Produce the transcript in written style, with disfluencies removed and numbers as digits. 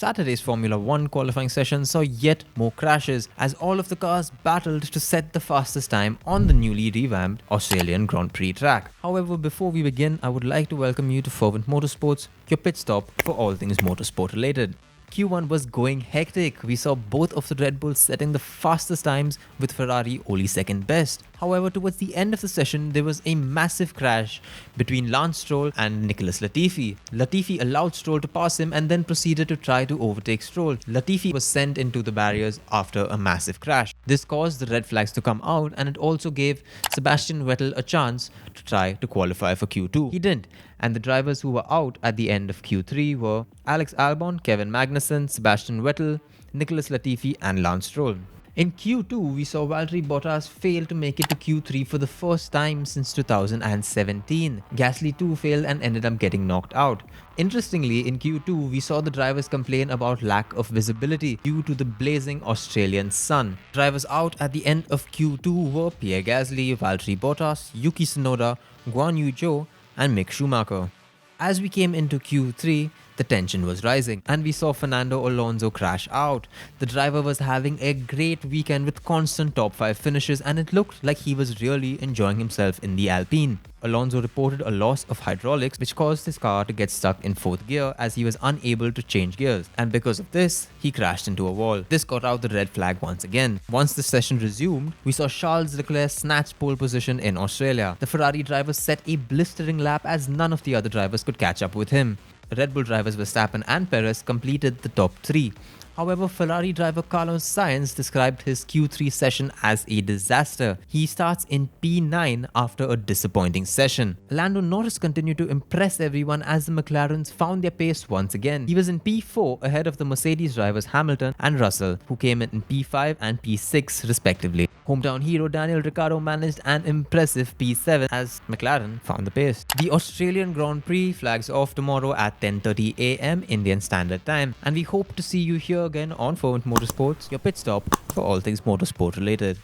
Saturday's Formula 1 qualifying session saw yet more crashes as all of the cars battled to set the fastest time on the newly revamped Australian Grand Prix track. However, before we begin, I would like to welcome you to Fervent Motorsports, your pit stop for all things motorsport related. Q1 was going hectic. We saw both of the Red Bulls setting the fastest times with Ferrari only second best. However, towards the end of the session, there was a massive crash between Lance Stroll and Nicholas Latifi. Latifi allowed Stroll to pass him and then proceeded to try to overtake Stroll. Latifi was sent into the barriers after a massive crash. This caused the red flags to come out, and it also gave Sebastian Vettel a chance to try to qualify for Q2. He didn't, and the drivers who were out at the end of Q3 were Alex Albon, Kevin Magnussen, Sebastian Vettel, Nicholas Latifi and Lance Stroll. In Q2, we saw Valtteri Bottas fail to make it to Q3 for the first time since 2017. Gasly too failed and ended up getting knocked out. Interestingly, in Q2, we saw the drivers complain about lack of visibility due to the blazing Australian sun. Drivers out at the end of Q2 were Pierre Gasly, Valtteri Bottas, Yuki Tsunoda, Guan Yu Zhou and Mick Schumacher. As we came into Q3, the tension was rising and we saw Fernando Alonso crash out. The driver was having a great weekend with constant top 5 finishes and it looked like he was really enjoying himself in the Alpine. Alonso reported a loss of hydraulics which caused his car to get stuck in 4th gear as he was unable to change gears, and because of this, he crashed into a wall. This got out the red flag once again. Once the session resumed, we saw Charles Leclerc snatch pole position in Australia. The Ferrari driver set a blistering lap as none of the other drivers could catch up with him. Red Bull drivers Verstappen and Perez completed the top 3. However, Ferrari driver Carlos Sainz described his Q3 session as a disaster. He starts in P9 after a disappointing session. Lando Norris continued to impress everyone as the McLarens found their pace once again. He was in P4 ahead of the Mercedes drivers Hamilton and Russell, who came in P5 and P6 respectively. Hometown hero Daniel Ricciardo managed an impressive P7 as McLaren found the pace. The Australian Grand Prix flags off tomorrow at 10:30 AM Indian Standard Time, and we hope to see you here again on Fervent Motorsports, your pit stop for all things motorsport related.